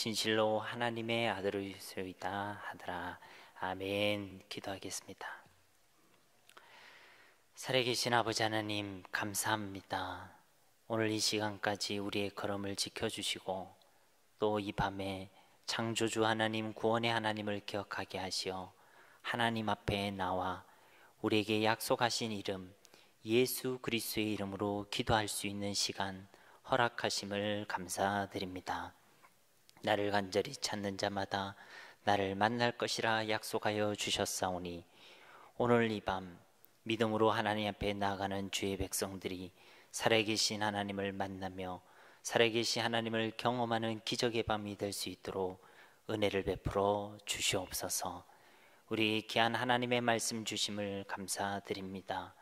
진실로 하나님의 아들이소이다 하더라. 아멘. 기도하겠습니다. 살아계신 아버지 하나님, 감사합니다. 오늘 이 시간까지 우리의 걸음을 지켜주시고 또 이 밤에 창조주 하나님, 구원의 하나님을 기억하게 하시어 하나님 앞에 나와 우리에게 약속하신 이름 예수 그리스도의 이름으로 기도할 수 있는 시간 허락하심을 감사드립니다. 나를 간절히 찾는 자마다 나를 만날 것이라 약속하여 주셨사오니 오늘 이 밤 믿음으로 하나님 앞에 나아가는 주의 백성들이 살아계신 하나님을 만나며 살아계신 하나님을 경험하는 기적의 밤이 될 수 있도록 은혜를 베풀어 주시옵소서. 우리 귀한 하나님의 말씀 주심을 감사드립니다.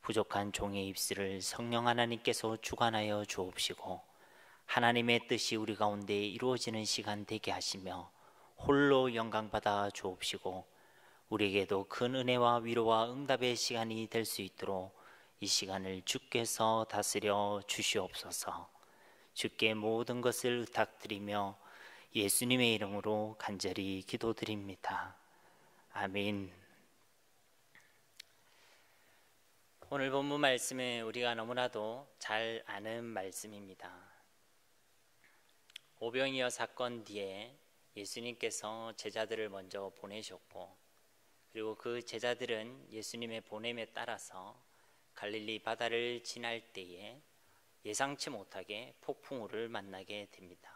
부족한 종의 입술을 성령 하나님께서 주관하여 주옵시고 하나님의 뜻이 우리 가운데 이루어지는 시간 되게 하시며 홀로 영광받아 주옵시고 우리에게도 큰 은혜와 위로와 응답의 시간이 될 수 있도록 이 시간을 주께서 다스려 주시옵소서. 주께 모든 것을 의탁드리며 예수님의 이름으로 간절히 기도드립니다. 아멘. 오늘 본문 말씀은 우리가 너무나도 잘 아는 말씀입니다. 오병이어 사건 뒤에 예수님께서 제자들을 먼저 보내셨고 그리고 그 제자들은 예수님의 보냄에 따라서 갈릴리 바다를 지날 때에 예상치 못하게 폭풍우를 만나게 됩니다.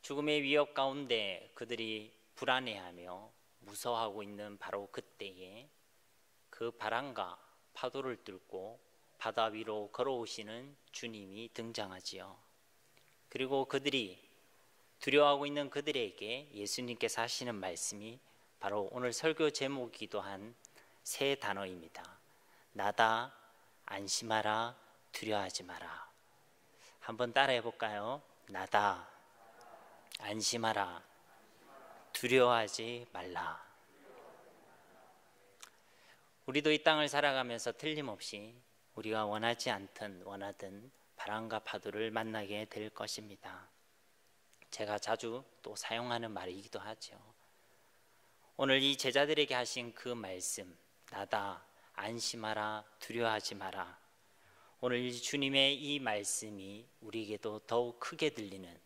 죽음의 위협 가운데 그들이 불안해하며 무서워하고 있는 바로 그때에 그 바람과 파도를 뚫고 바다 위로 걸어오시는 주님이 등장하지요. 그리고 그들이 두려워하고 있는 그들에게 예수님께서 하시는 말씀이 바로 오늘 설교 제목이기도 한 세 단어입니다. 나다, 안심하라, 두려워하지 마라. 한번 따라해 볼까요? 나다, 안심하라, 두려워하지 말라. 우리도 이 땅을 살아가면서 틀림없이 우리가 원하지 않든 원하든 바람과 파도를 만나게 될 것입니다. 제가 자주 또 사용하는 말이기도 하죠. 오늘 이 제자들에게 하신 그 말씀, 나다, 안심하라, 두려워하지 마라. 오늘 이 주님의 이 말씀이 우리에게도 더욱 크게 들리는,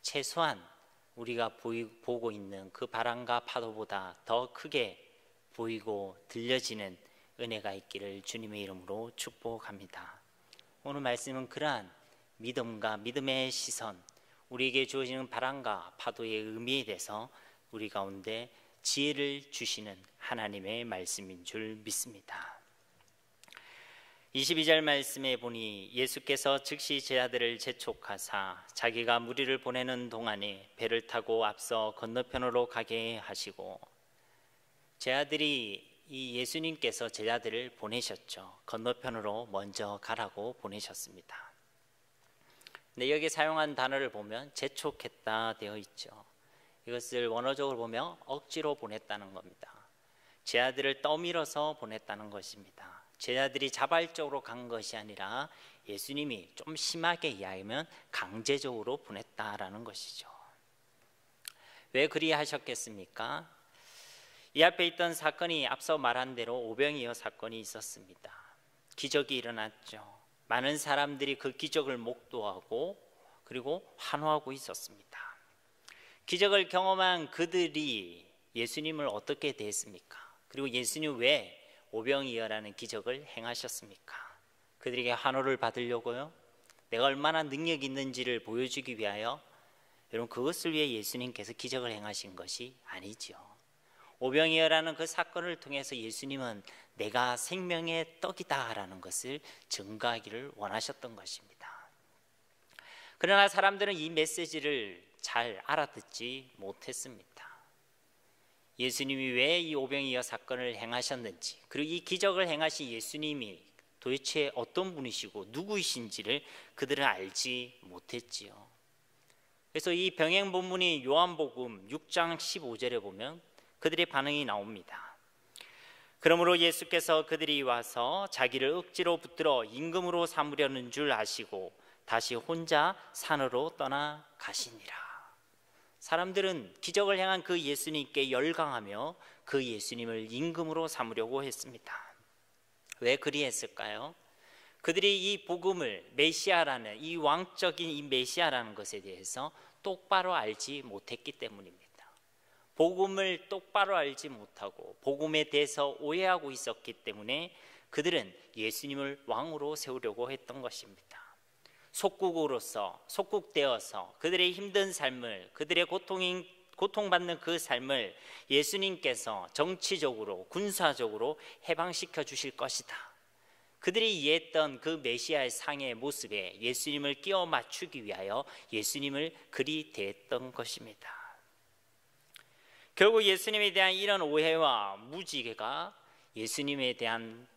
최소한 우리가 보고 있는 그 바람과 파도보다 더 크게 보이고 들려지는 은혜가 있기를 주님의 이름으로 축복합니다. 오늘 말씀은 그러한 믿음과 믿음의 시선, 우리에게 주어지는 바람과 파도의 의미에 대해서 우리 가운데 지혜를 주시는 하나님의 말씀인 줄 믿습니다. 22절 말씀에 보니 예수께서 즉시 제자들을 재촉하사 자기가 무리를 보내는 동안에 배를 타고 앞서 건너편으로 가게 하시고, 제자들이 이 예수님께서 제자들을 보내셨죠. 건너편으로 먼저 가라고 보내셨습니다. 근데 여기 사용한 단어를 보면 재촉했다 되어 있죠. 이것을 원어적으로 보면 억지로 보냈다는 겁니다. 제자들을 떠밀어서 보냈다는 것입니다. 제자들이 자발적으로 간 것이 아니라 예수님이 좀 심하게 이야기하면 강제적으로 보냈다라는 것이죠. 왜 그리 하셨겠습니까? 이 앞에 있던 사건이 앞서 말한 대로 오병이어 사건이 있었습니다. 기적이 일어났죠. 많은 사람들이 그 기적을 목도하고 그리고 환호하고 있었습니다. 기적을 경험한 그들이 예수님을 어떻게 대했습니까? 그리고 예수님 왜 오병이어라는 기적을 행하셨습니까? 그들에게 환호를 받으려고요? 내가 얼마나 능력이 있는지를 보여주기 위하여? 여러분, 그것을 위해 예수님께서 기적을 행하신 것이 아니죠. 오병이어라는 그 사건을 통해서 예수님은 내가 생명의 떡이다 라는 것을 증거하기를 원하셨던 것입니다. 그러나 사람들은 이 메시지를 잘 알아듣지 못했습니다. 예수님이 왜 이 오병이어 사건을 행하셨는지, 그리고 이 기적을 행하신 예수님이 도대체 어떤 분이시고 누구이신지를 그들은 알지 못했지요. 그래서 이 병행 본문이 요한복음 6장 15절에 보면 그들의 반응이 나옵니다. 그러므로 예수께서 그들이 와서 자기를 억지로 붙들어 임금으로 삼으려는 줄 아시고 다시 혼자 산으로 떠나가시니라. 사람들은 기적을 행한 그 예수님께 열광하며 그 예수님을 임금으로 삼으려고 했습니다. 왜 그리했을까요? 그들이 이 복음을, 메시아라는, 이 왕적인 이 메시아라는 것에 대해서 똑바로 알지 못했기 때문입니다. 복음을 똑바로 알지 못하고 복음에 대해서 오해하고 있었기 때문에 그들은 예수님을 왕으로 세우려고 했던 것입니다. 속국되어서 그들의 힘든 삶을, 그들의 고통받는 그 삶을 예수님께서 정치적으로, 군사적으로 해방시켜 주실 것이다. 그들이 이해했던 그 메시아의 상의 모습에 예수님을 끼워 맞추기 위하여 예수님을 그리 대했던 것입니다. 결국 예수님에 대한 이런 오해와 무지개가 예수님에 대한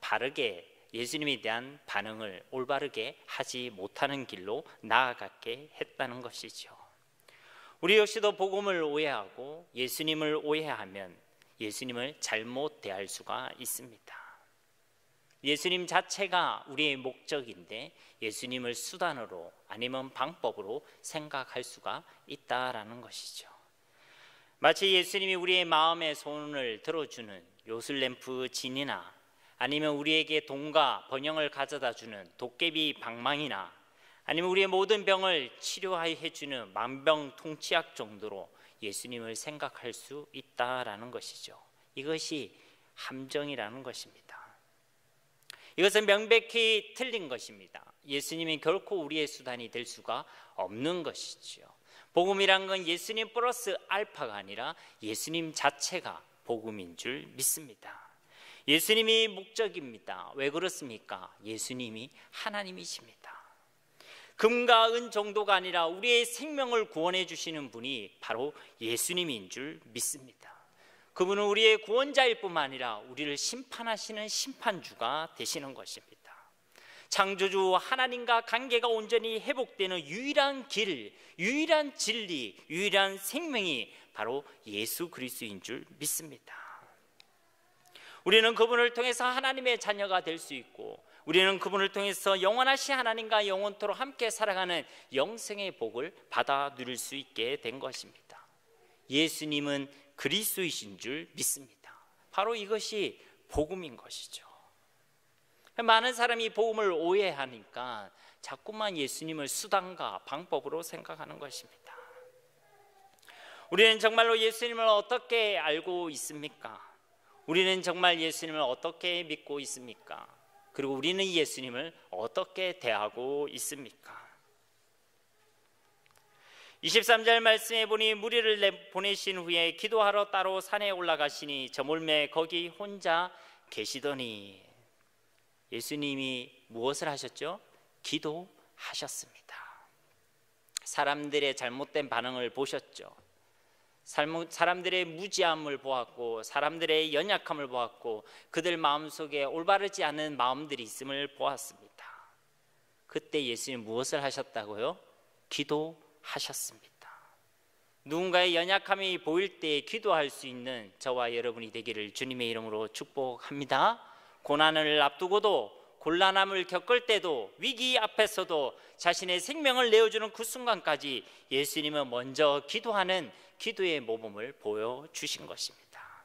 반응을 올바르게 하지 못하는 길로 나아가게 했다는 것이죠. 우리 역시도 복음을 오해하고 예수님을 오해하면 예수님을 잘못 대할 수가 있습니다. 예수님 자체가 우리의 목적인데 예수님을 수단으로 아니면 방법으로 생각할 수가 있다라는 것이죠. 마치 예수님이 우리의 마음의 소원을 들어주는 요술램프 진이나 아니면 우리에게 돈과 번영을 가져다 주는 도깨비 방망이나 아니면 우리의 모든 병을 치료해 주는 만병통치약 정도로 예수님을 생각할 수 있다라는 것이죠. 이것이 함정이라는 것입니다. 이것은 명백히 틀린 것입니다. 예수님이 결코 우리의 수단이 될 수가 없는 것이죠. 복음이란 건 예수님 플러스 알파가 아니라 예수님 자체가 복음인 줄 믿습니다. 예수님이 목적입니다. 왜 그렇습니까? 예수님이 하나님이십니다. 금과 은 정도가 아니라 우리의 생명을 구원해 주시는 분이 바로 예수님인 줄 믿습니다. 그분은 우리의 구원자일 뿐만 아니라 우리를 심판하시는 심판주가 되시는 것입니다. 창조주 하나님과 관계가 온전히 회복되는 유일한 길, 유일한 진리, 유일한 생명이 바로 예수 그리스도인 줄 믿습니다. 우리는 그분을 통해서 하나님의 자녀가 될 수 있고 우리는 그분을 통해서 영원하신 하나님과 영원토록 함께 살아가는 영생의 복을 받아 누릴 수 있게 된 것입니다. 예수님은 그리스도이신 줄 믿습니다. 바로 이것이 복음인 것이죠. 많은 사람이 복음을 오해하니까 자꾸만 예수님을 수단과 방법으로 생각하는 것입니다. 우리는 정말로 예수님을 어떻게 알고 있습니까? 우리는 정말 예수님을 어떻게 믿고 있습니까? 그리고 우리는 예수님을 어떻게 대하고 있습니까? 23절 말씀에 보니 무리를 보내신 후에 기도하러 따로 산에 올라가시니 저물매 거기 혼자 계시더니 예수님이 무엇을 하셨죠? 기도하셨습니다. 사람들의 잘못된 반응을 보셨죠. 사람들의 무지함을 보았고 사람들의 연약함을 보았고 그들 마음속에 올바르지 않은 마음들이 있음을 보았습니다. 그때 예수님 무엇을 하셨다고요? 기도하셨습니다. 누군가의 연약함이 보일 때 기도할 수 있는 저와 여러분이 되기를 주님의 이름으로 축복합니다. 고난을 앞두고도 곤란함을 겪을 때도 위기 앞에서도 자신의 생명을 내어주는 그 순간까지 예수님은 먼저 기도하는 기도의 모범을 보여주신 것입니다.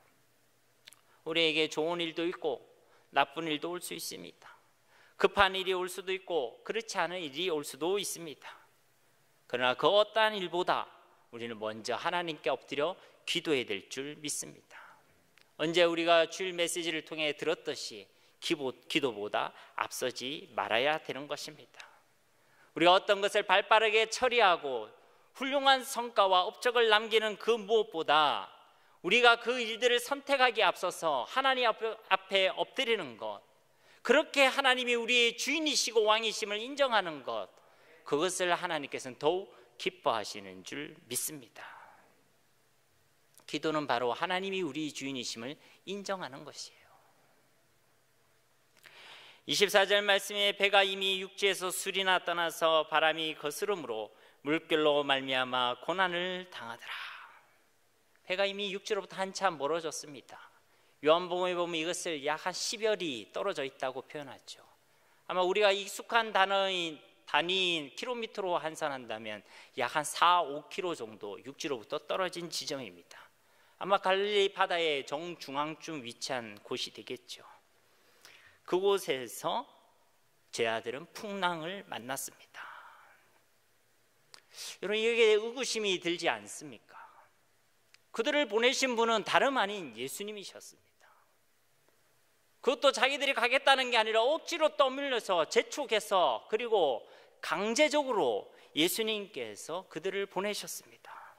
우리에게 좋은 일도 있고 나쁜 일도 올 수 있습니다. 급한 일이 올 수도 있고 그렇지 않은 일이 올 수도 있습니다. 그러나 그 어떠한 일보다 우리는 먼저 하나님께 엎드려 기도해야 될 줄 믿습니다. 언제 우리가 주일 메시지를 통해 들었듯이 기도보다 앞서지 말아야 되는 것입니다. 우리가 어떤 것을 발빠르게 처리하고 훌륭한 성과와 업적을 남기는 그 무엇보다 우리가 그 일들을 선택하기에 앞서서 하나님 앞에 엎드리는 것, 그렇게 하나님이 우리의 주인이시고 왕이심을 인정하는 것, 그것을 하나님께서는 더욱 기뻐하시는 줄 믿습니다. 기도는 바로 하나님이 우리 주인이심을 인정하는 것이에요. 24절 말씀에 배가 이미 육지에서 수리나 떠나서 바람이 거스름으로 물결로 말미암아 고난을 당하더라. 배가 이미 육지로부터 한참 멀어졌습니다. 요한복음에 보면 이것을 약 한 10여리 떨어져 있다고 표현하죠. 아마 우리가 익숙한 단어인 단위 킬로미터로 환산한다면 약 한 4, 5km 정도 육지로부터 떨어진 지점입니다. 아마 갈릴리 바다의 정중앙쯤 위치한 곳이 되겠죠. 그곳에서 제 아들은 풍랑을 만났습니다. 여러분, 여기에 의구심이 들지 않습니까? 그들을 보내신 분은 다름 아닌 예수님이셨습니다. 그것도 자기들이 가겠다는 게 아니라 억지로 떠밀려서 재촉해서 그리고 강제적으로 예수님께서 그들을 보내셨습니다.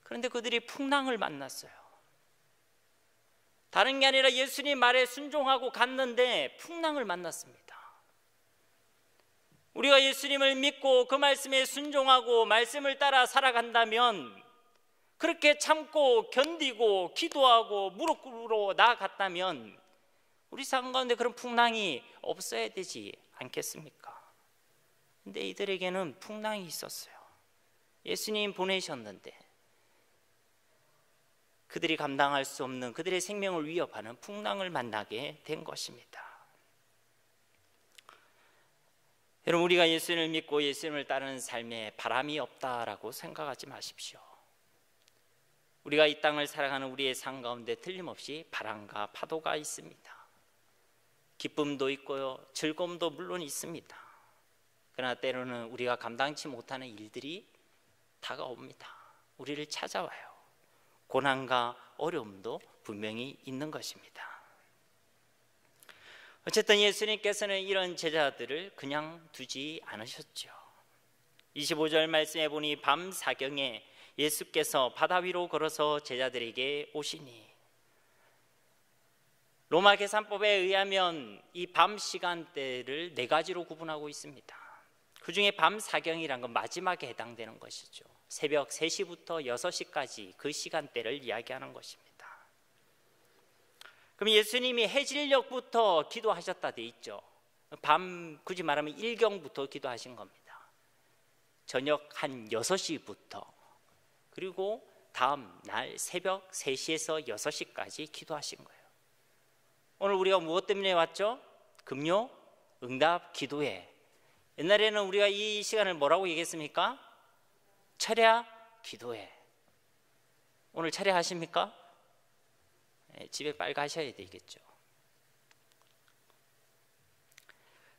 그런데 그들이 풍랑을 만났어요. 다른 게 아니라 예수님 말에 순종하고 갔는데 풍랑을 만났습니다. 우리가 예수님을 믿고 그 말씀에 순종하고 말씀을 따라 살아간다면, 그렇게 참고 견디고 기도하고 무릎 꿇으러 나아갔다면 우리 삶 가운데 그런 풍랑이 없어야 되지 않겠습니까? 근데 이들에게는 풍랑이 있었어요. 예수님 보내셨는데 그들이 감당할 수 없는, 그들의 생명을 위협하는 풍랑을 만나게 된 것입니다. 여러분, 우리가 예수님을 믿고 예수님을 따르는 삶에 바람이 없다라고 생각하지 마십시오. 우리가 이 땅을 살아가는 우리의 삶 가운데 틀림없이 바람과 파도가 있습니다. 기쁨도 있고요, 즐거움도 물론 있습니다. 그러나 때로는 우리가 감당치 못하는 일들이 다가옵니다. 우리를 찾아와요. 고난과 어려움도 분명히 있는 것입니다. 어쨌든 예수님께서는 이런 제자들을 그냥 두지 않으셨죠. 25절 말씀에 보니 밤 사경에 예수께서 바다 위로 걸어서 제자들에게 오시니, 로마 계산법에 의하면 이 밤 시간대를 4가지로 구분하고 있습니다. 그 중에 밤 사경이란 건 마지막에 해당되는 것이죠. 새벽 3시부터 6시까지 그 시간대를 이야기하는 것입니다. 그럼 예수님이 해질녘부터 기도하셨다 돼 있죠. 밤, 굳이 말하면 일경부터 기도하신 겁니다. 저녁 한 6시부터, 그리고 다음 날 새벽 3시에서 6시까지 기도하신 거예요. 오늘 우리가 무엇 때문에 왔죠? 금요 응답 기도회. 옛날에는 우리가 이 시간을 뭐라고 얘기했습니까? 철야 기도회. 오늘 철야하십니까? 집에 빨리 가셔야 되겠죠.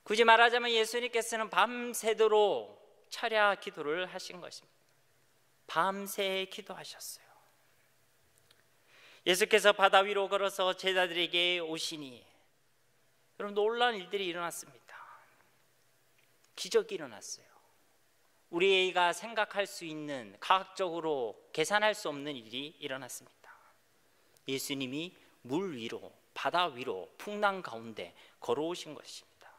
굳이 말하자면 예수님께서는 밤새도록 철야 기도를 하신 것입니다. 밤새 기도하셨어요. 예수께서 바다 위로 걸어서 제자들에게 오시니, 여러분, 놀라운 일들이 일어났습니다. 기적이 일어났어요. 우리가 생각할 수 있는, 과학적으로 계산할 수 없는 일이 일어났습니다. 예수님이 물 위로, 바다 위로, 풍랑 가운데 걸어오신 것입니다.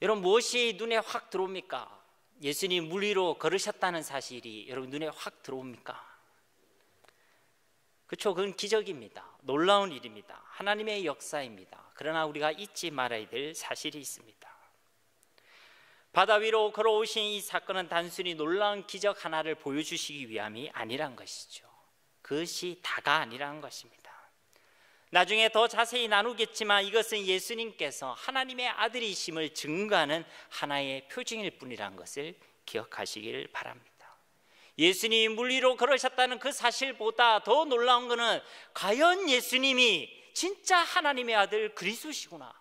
여러분, 무엇이 눈에 확 들어옵니까? 예수님이 물 위로 걸으셨다는 사실이 여러분 눈에 확 들어옵니까? 그렇죠, 그건 기적입니다. 놀라운 일입니다. 하나님의 역사입니다. 그러나 우리가 잊지 말아야 될 사실이 있습니다. 바다 위로 걸어오신 이 사건은 단순히 놀라운 기적 하나를 보여주시기 위함이 아니란 것이죠. 그것이 다가 아니라는 것입니다. 나중에 더 자세히 나누겠지만 이것은 예수님께서 하나님의 아들이심을 증거하는 하나의 표징일 뿐이라는 것을 기억하시길 바랍니다. 예수님이 물 위로 걸으셨다는 그 사실보다 더 놀라운 것은 과연 예수님이 진짜 하나님의 아들 그리스도시구나,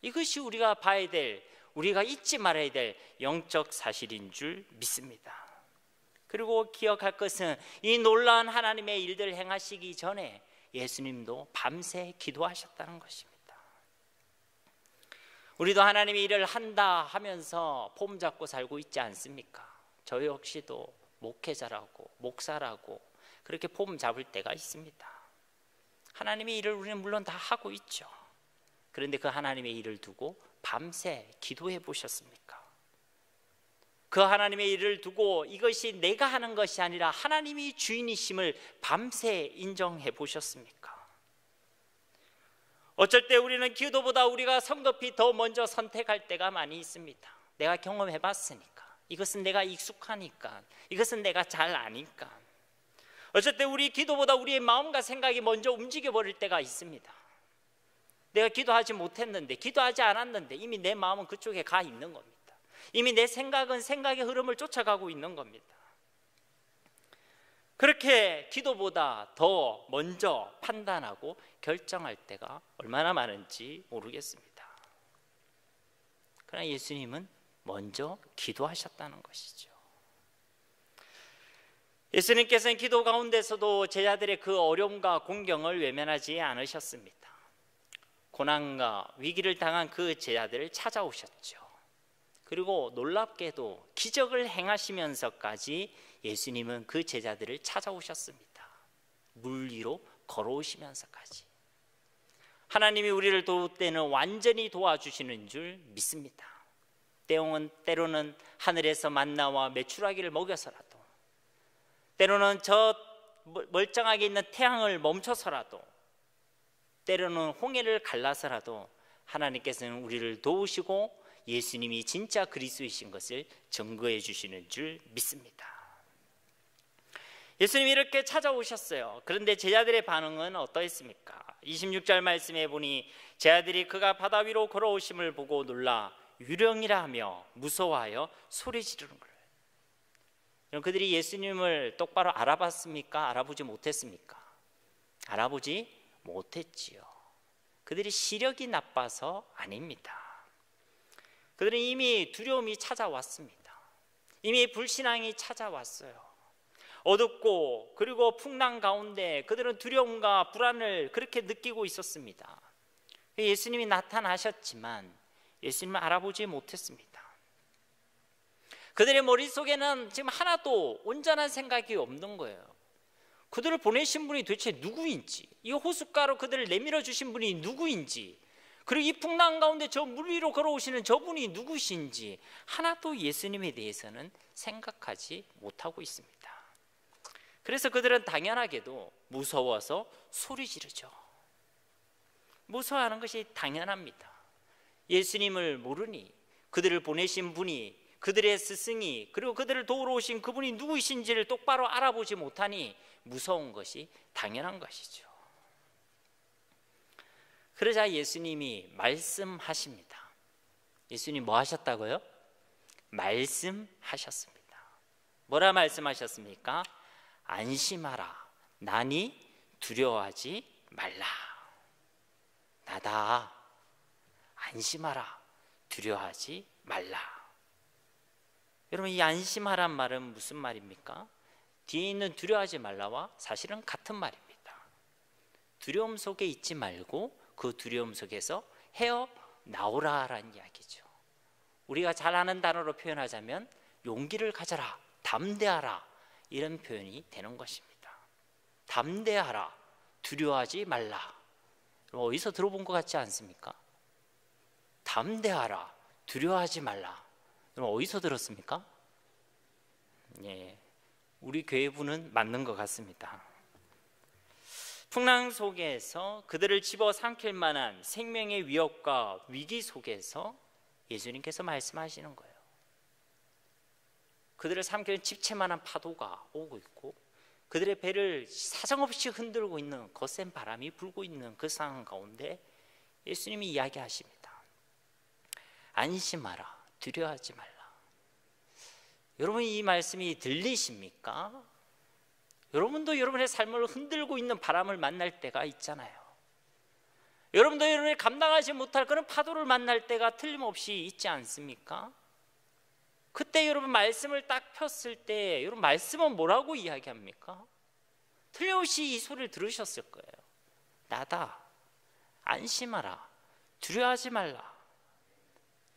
이것이 우리가 봐야 될, 우리가 잊지 말아야 될 영적 사실인 줄 믿습니다. 그리고 기억할 것은 이 놀라운 하나님의 일들을 행하시기 전에 예수님도 밤새 기도하셨다는 것입니다. 우리도 하나님의 일을 한다 하면서 폼 잡고 살고 있지 않습니까? 저 역시도 목회자라고 목사라고 그렇게 폼 잡을 때가 있습니다. 하나님의 일을 우리는 물론 다 하고 있죠. 그런데 그 하나님의 일을 두고 밤새 기도해 보셨습니까? 그 하나님의 일을 두고 이것이 내가 하는 것이 아니라 하나님이 주인이심을 밤새 인정해 보셨습니까? 어쩔 때 우리는 기도보다 우리가 성급히 더 먼저 선택할 때가 많이 있습니다. 내가 경험해 봤으니까, 이것은 내가 익숙하니까, 이것은 내가 잘 아니까. 어쩔 때 우리 기도보다 우리의 마음과 생각이 먼저 움직여 버릴 때가 있습니다. 내가 기도하지 못했는데, 기도하지 않았는데 이미 내 마음은 그쪽에 가 있는 겁니다. 이미 내 생각은 생각의 흐름을 쫓아가고 있는 겁니다. 그렇게 기도보다 더 먼저 판단하고 결정할 때가 얼마나 많은지 모르겠습니다. 그러나 예수님은 먼저 기도하셨다는 것이죠. 예수님께서는 기도 가운데서도 제자들의 그 어려움과 공경을 외면하지 않으셨습니다. 고난과 위기를 당한 그 제자들을 찾아오셨죠. 그리고 놀랍게도 기적을 행하시면서까지 예수님은 그 제자들을 찾아오셨습니다. 물 위로 걸어오시면서까지. 하나님이 우리를 도울 때는 완전히 도와주시는 줄 믿습니다. 때로는 하늘에서 만나와 메추라기를 먹여서라도, 때로는 저 멀쩡하게 있는 태양을 멈춰서라도, 때로는 홍해를 갈라서라도 하나님께서는 우리를 도우시고 예수님이 진짜 그리스도이신 것을 증거해 주시는 줄 믿습니다. 예수님이 이렇게 찾아오셨어요. 그런데 제자들의 반응은 어떠했습니까? 26절 말씀에 보니 제자들이 그가 바다 위로 걸어오심을 보고 놀라 유령이라 하며 무서워하여 소리 지르는 거예요. 그들이 예수님을 똑바로 알아봤습니까? 알아보지 못했습니까? 알아보지 못했지요. 그들이 시력이 나빠서 아닙니다. 그들은 이미 두려움이 찾아왔습니다. 이미 불신앙이 찾아왔어요. 어둡고 그리고 풍랑 가운데 그들은 두려움과 불안을 그렇게 느끼고 있었습니다. 예수님이 나타나셨지만 예수님을 알아보지 못했습니다. 그들의 머릿속에는 지금 하나도 온전한 생각이 없는 거예요. 그들을 보내신 분이 도대체 누구인지, 이 호숫가로 그들을 내밀어 주신 분이 누구인지, 그리고 이 풍랑 가운데 저 물 위로 걸어오시는 저분이 누구신지 하나도 예수님에 대해서는 생각하지 못하고 있습니다. 그래서 그들은 당연하게도 무서워서 소리 지르죠. 무서워하는 것이 당연합니다. 예수님을 모르니, 그들을 보내신 분이, 그들의 스승이, 그리고 그들을 도우러 오신 그분이 누구이신지를 똑바로 알아보지 못하니 무서운 것이 당연한 것이죠. 그러자 예수님이 말씀하십니다. 예수님 뭐 하셨다고요? 말씀하셨습니다. 뭐라 말씀하셨습니까? 안심하라, 나니 두려워하지 말라. 나다, 안심하라, 두려워하지 말라. 여러분, 이 안심하란 말은 무슨 말입니까? 뒤에 있는 두려워하지 말라와 사실은 같은 말입니다. 두려움 속에 있지 말고 그 두려움 속에서 헤어나오라라는 이야기죠. 우리가 잘 아는 단어로 표현하자면 용기를 가져라, 담대하라, 이런 표현이 되는 것입니다. 담대하라, 두려워하지 말라. 어디서 들어본 것 같지 않습니까? 담대하라, 두려워하지 말라. 어디서 들었습니까? 예, 우리 교회부는 맞는 것 같습니다. 풍랑 속에서 그들을 집어삼킬 만한 생명의 위협과 위기 속에서 예수님께서 말씀하시는 거예요. 그들을 삼키는 집채만한 파도가 오고 있고 그들의 배를 사정없이 흔들고 있는 거센 바람이 불고 있는 그 상황 가운데 예수님이 이야기하십니다. 안심하라, 두려워하지 말라. 여러분, 이 말씀이 들리십니까? 여러분도 여러분의 삶을 흔들고 있는 바람을 만날 때가 있잖아요. 여러분도 여러분이 감당하지 못할 그런 파도를 만날 때가 틀림없이 있지 않습니까? 그때 여러분 말씀을 딱 폈을 때 여러분 말씀은 뭐라고 이야기합니까? 틀림없이 이 소리를 들으셨을 거예요. 나다, 안심하라, 두려워하지 말라.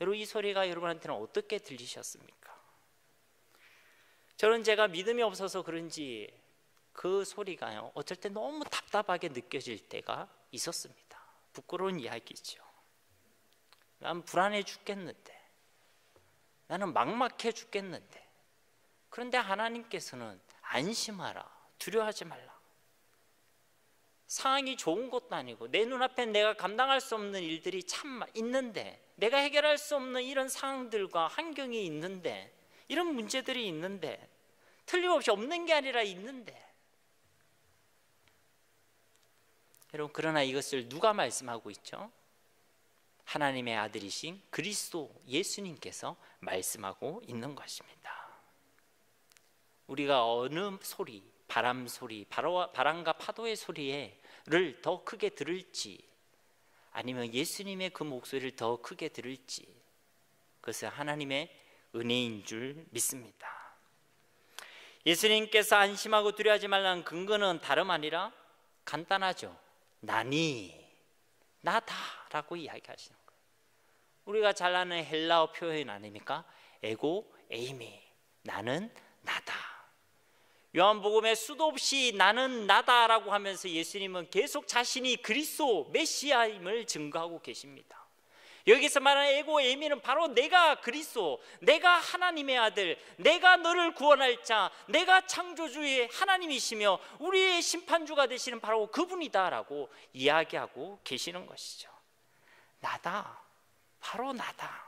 여러분, 이 소리가 여러분한테는 어떻게 들리셨습니까? 저는 제가 믿음이 없어서 그런지 그 소리가요, 어쩔 때 너무 답답하게 느껴질 때가 있었습니다. 부끄러운 이야기죠. 난 불안해 죽겠는데, 나는 막막해 죽겠는데, 그런데 하나님께서는 안심하라, 두려워하지 말라. 상황이 좋은 것도 아니고 내 눈앞에 내가 감당할 수 없는 일들이 참 있는데, 내가 해결할 수 없는 이런 상황들과 환경이 있는데, 이런 문제들이 있는데, 틀림없이 없는 게 아니라 있는데, 여러분, 그러나 이것을 누가 말씀하고 있죠? 하나님의 아들이신 그리스도 예수님께서 말씀하고 있는 것입니다. 우리가 어느 소리, 바람 소리, 바람과 파도의 소리를 더 크게 들을지, 아니면 예수님의 그 목소리를 더 크게 들을지, 그것은 하나님의 은혜인 줄 믿습니다. 예수님께서 안심하고 두려워하지 말라는 근거는 다름 아니라 간단하죠. 나니, 나다라고 이야기하시는 거예요. 우리가 잘 아는 헬라어 표현 아닙니까? 에고 에이미, 나는 나다. 요한복음에 수도 없이 나는 나다라고 하면서 예수님은 계속 자신이 그리스도 메시아임을 증거하고 계십니다. 여기서 말하는 에고 에이미는 바로 내가 그리스도, 내가 하나님의 아들, 내가 너를 구원할 자, 내가 창조주의 하나님이시며 우리의 심판주가 되시는 바로 그분이다라고 이야기하고 계시는 것이죠. 나다, 바로 나다.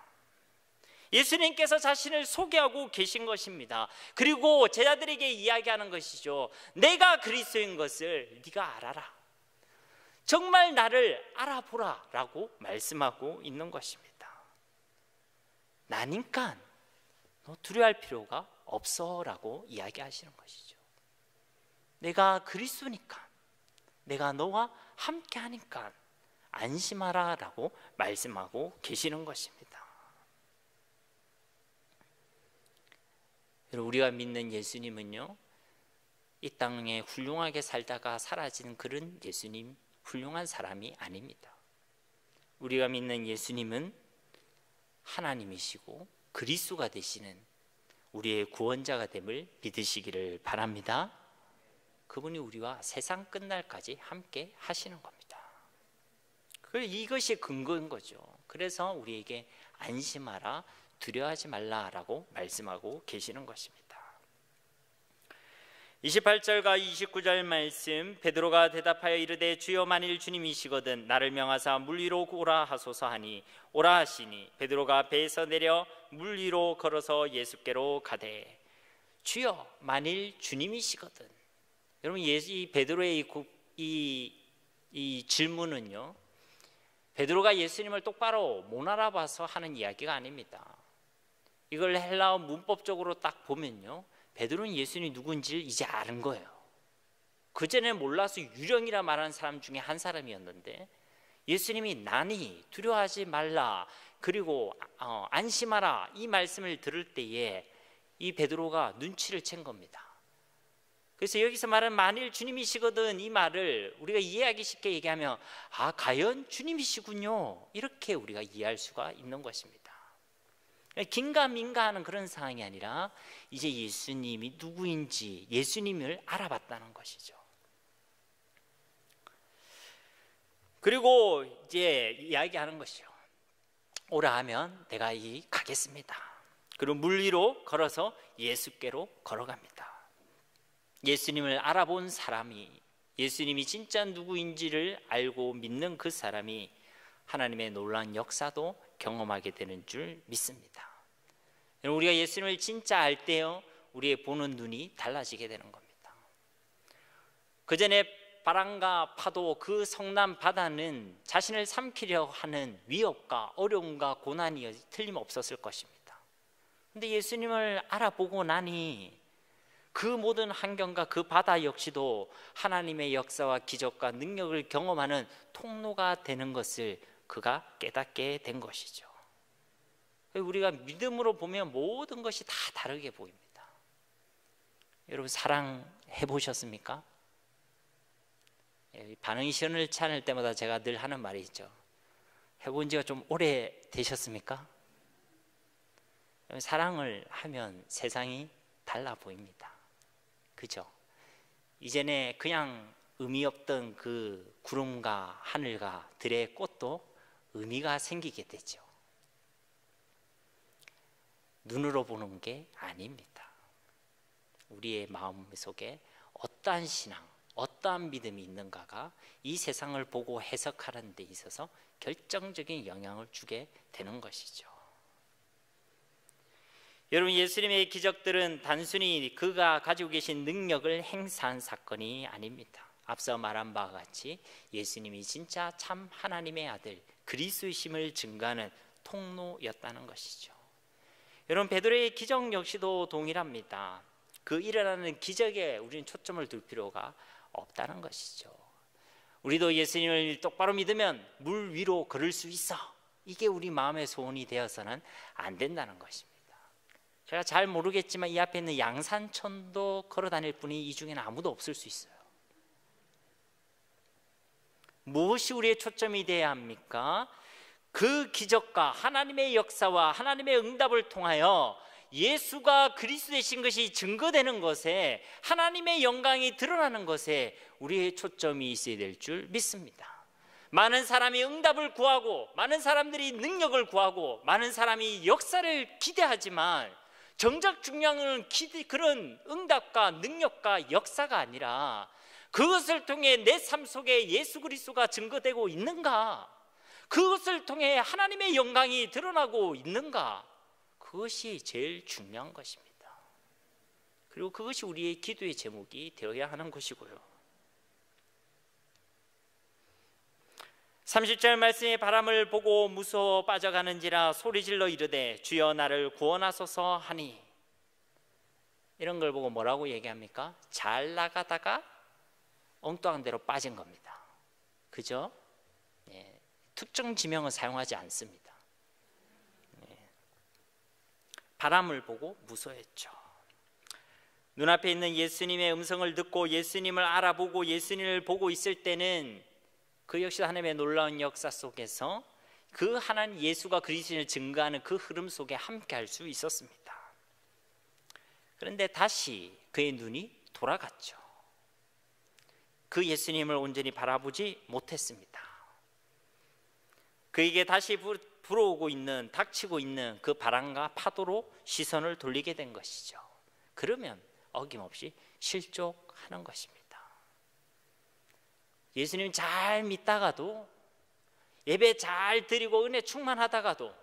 예수님께서 자신을 소개하고 계신 것입니다. 그리고 제자들에게 이야기하는 것이죠. 내가 그리스도인 것을 네가 알아라. 정말 나를 알아보라 라고 말씀하고 있는 것입니다. 나니까 너 두려워할 필요가 없어 라고 이야기하시는 것이죠. 내가 그리스도니까, 내가 너와 함께 하니까 안심하라 라고 말씀하고 계시는 것입니다. 우리가 믿는 예수님은요, 이 땅에 훌륭하게 살다가 사라진 그런 예수님, 훌륭한 사람이 아닙니다. 우리가 믿는 예수님은 하나님이시고 그리스도가 되시는 우리의 구원자가 됨을 믿으시기를 바랍니다. 그분이 우리와 세상 끝날까지 함께 하시는 겁니다. 이것이 근거인 거죠. 그래서 우리에게 안심하라, 두려워하지 말라라고 말씀하고 계시는 것입니다. 28절과 29절 말씀, 베드로가 대답하여 이르되 주여 만일 주님이시거든 나를 명하사 물 위로 오라 하소서 하니 오라 하시니 베드로가 배에서 내려 물 위로 걸어서 예수께로 가되. 주여 만일 주님이시거든. 여러분, 이 베드로의 이 질문은요, 베드로가 예수님을 똑바로 못 알아봐서 하는 이야기가 아닙니다. 이걸 헬라어 문법적으로 딱 보면요, 베드로는 예수님이 누군지를 이제 아는 거예요. 그전에 몰라서 유령이라 말하는 사람 중에 한 사람이었는데, 예수님이 나니 두려워하지 말라, 그리고 안심하라 이 말씀을 들을 때에 이 베드로가 눈치를 챈 겁니다. 그래서 여기서 말하는 만일 주님이시거든, 이 말을 우리가 이해하기 쉽게 얘기하면 아, 과연 주님이시군요, 이렇게 우리가 이해할 수가 있는 것입니다. 긴가민가하는 그런 상황이 아니라 이제 예수님이 누구인지 예수님을 알아봤다는 것이죠. 그리고 이제 이야기하는 것이요, 오라 하면 내가 가겠습니다. 그리고 물 위로 걸어서 예수께로 걸어갑니다. 예수님을 알아본 사람이, 예수님이 진짜 누구인지를 알고 믿는 그 사람이 하나님의 놀라운 역사도 경험하게 되는 줄 믿습니다. 우리가 예수님을 진짜 알 때요, 우리의 보는 눈이 달라지게 되는 겁니다. 그 전에 바람과 파도, 그 성난 바다는 자신을 삼키려 하는 위협과 어려움과 고난이 틀림없었을 것입니다. 그런데 예수님을 알아보고 나니 그 모든 환경과 그 바다 역시도 하나님의 역사와 기적과 능력을 경험하는 통로가 되는 것을 그가 깨닫게 된 것이죠. 우리가 믿음으로 보면 모든 것이 다 다르게 보입니다. 여러분, 사랑해 보셨습니까? 반응이 시원찮을 때마다 제가 늘 하는 말이 있죠. 해본 지가 좀 오래 되셨습니까? 사랑을 하면 세상이 달라 보입니다. 그죠? 이전에 그냥 의미 없던 그 구름과 하늘과 들의 꽃도 의미가 생기게 되죠. 눈으로 보는 게 아닙니다. 우리의 마음 속에 어떠한 신앙, 어떠한 믿음이 있는가가 이 세상을 보고 해석하는 데 있어서 결정적인 영향을 주게 되는 것이죠. 여러분, 예수님의 기적들은 단순히 그가 가지고 계신 능력을 행사한 사건이 아닙니다. 앞서 말한 바와 같이 예수님이 진짜 참 하나님의 아들, 그리스도이심을 증거하는 통로였다는 것이죠. 여러분, 베드로의 기적 역시도 동일합니다. 그 일어나는 기적에 우리는 초점을 둘 필요가 없다는 것이죠. 우리도 예수님을 똑바로 믿으면 물 위로 걸을 수 있어, 이게 우리 마음의 소원이 되어서는 안 된다는 것입니다. 제가 잘 모르겠지만 이 앞에 있는 양산천도 걸어 다닐 분이 이 중에는 아무도 없을 수 있어요. 무엇이 우리의 초점이 되어야 합니까? 그 기적과 하나님의 역사와 하나님의 응답을 통하여 예수가 그리스도 되신 것이 증거되는 것에, 하나님의 영광이 드러나는 것에 우리의 초점이 있어야 될 줄 믿습니다. 많은 사람이 응답을 구하고, 많은 사람들이 능력을 구하고, 많은 사람이 역사를 기대하지만 정작 중요한 건 그런 응답과 능력과 역사가 아니라 그것을 통해 내 삶 속에 예수 그리스도가 증거되고 있는가, 그것을 통해 하나님의 영광이 드러나고 있는가, 그것이 제일 중요한 것입니다. 그리고 그것이 우리의 기도의 제목이 되어야 하는 것이고요. 30절 말씀에 바람을 보고 무서워 빠져가는지라 소리질러 이르되 주여 나를 구원하소서 하니, 이런 걸 보고 뭐라고 얘기합니까? 잘 나가다가 엉뚱한 데로 빠진 겁니다. 그죠? 예, 특정 지명을 사용하지 않습니다. 예, 바람을 보고 무서워했죠. 눈앞에 있는 예수님의 음성을 듣고 예수님을 알아보고 예수님을 보고 있을 때는 그 역시 하나님의 놀라운 역사 속에서 그 하나님 예수가 그리스도를 증거하는 그 흐름 속에 함께 할 수 있었습니다. 그런데 다시 그의 눈이 돌아갔죠. 그 예수님을 온전히 바라보지 못했습니다. 그에게 다시 불어오고 있는, 닥치고 있는 그 바람과 파도로 시선을 돌리게 된 것이죠. 그러면 어김없이 실족하는 것입니다. 예수님 잘 믿다가도, 예배 잘 드리고 은혜 충만하다가도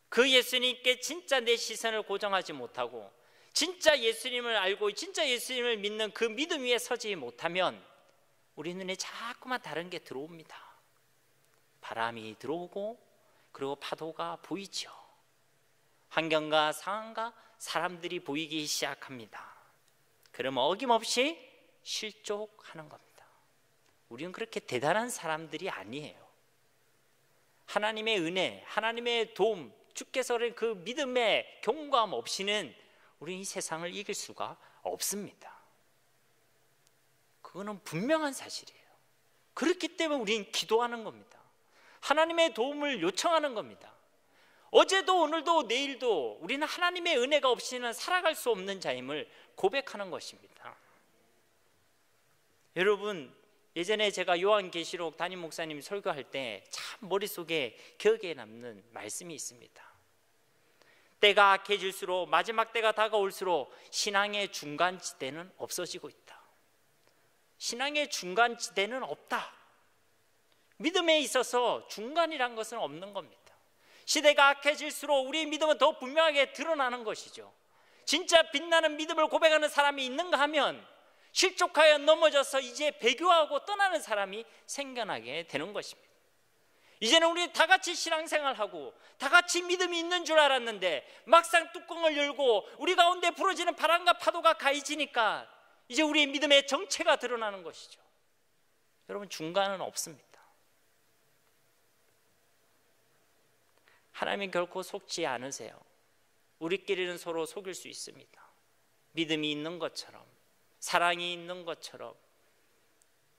그 예수님께 진짜 내 시선을 고정하지 못하고 진짜 예수님을 알고 진짜 예수님을 믿는 그 믿음 위에 서지 못하면 우리 눈에 자꾸만 다른 게 들어옵니다. 바람이 들어오고, 그리고 파도가 보이죠. 환경과 상황과 사람들이 보이기 시작합니다. 그러면 어김없이 실족하는 겁니다. 우리는 그렇게 대단한 사람들이 아니에요. 하나님의 은혜, 하나님의 도움, 주께서 그 믿음의 경고함 없이는 우리는 이 세상을 이길 수가 없습니다. 그거는 분명한 사실이에요. 그렇기 때문에 우리는 기도하는 겁니다. 하나님의 도움을 요청하는 겁니다. 어제도 오늘도 내일도 우리는 하나님의 은혜가 없이는 살아갈 수 없는 자임을 고백하는 것입니다. 여러분, 예전에 제가 요한계시록 담임 목사님 설교할 때 참 머릿속에 기억에 남는 말씀이 있습니다. 때가 악해질수록, 마지막 때가 다가올수록 신앙의 중간지대는 없어지고 있다. 신앙의 중간지대는 없다. 믿음에 있어서 중간이란 것은 없는 겁니다. 시대가 악해질수록 우리의 믿음은 더 분명하게 드러나는 것이죠. 진짜 빛나는 믿음을 고백하는 사람이 있는가 하면 실족하여 넘어져서 이제 배교하고 떠나는 사람이 생겨나게 되는 것입니다. 이제는 우리 다 같이 신앙생활하고 다 같이 믿음이 있는 줄 알았는데 막상 뚜껑을 열고 우리 가운데 불어지는 바람과 파도가 가해지니까 이제 우리의 믿음의 정체가 드러나는 것이죠. 여러분, 중간은 없습니다. 하나님은 결코 속지 않으세요. 우리끼리는 서로 속일 수 있습니다. 믿음이 있는 것처럼, 사랑이 있는 것처럼,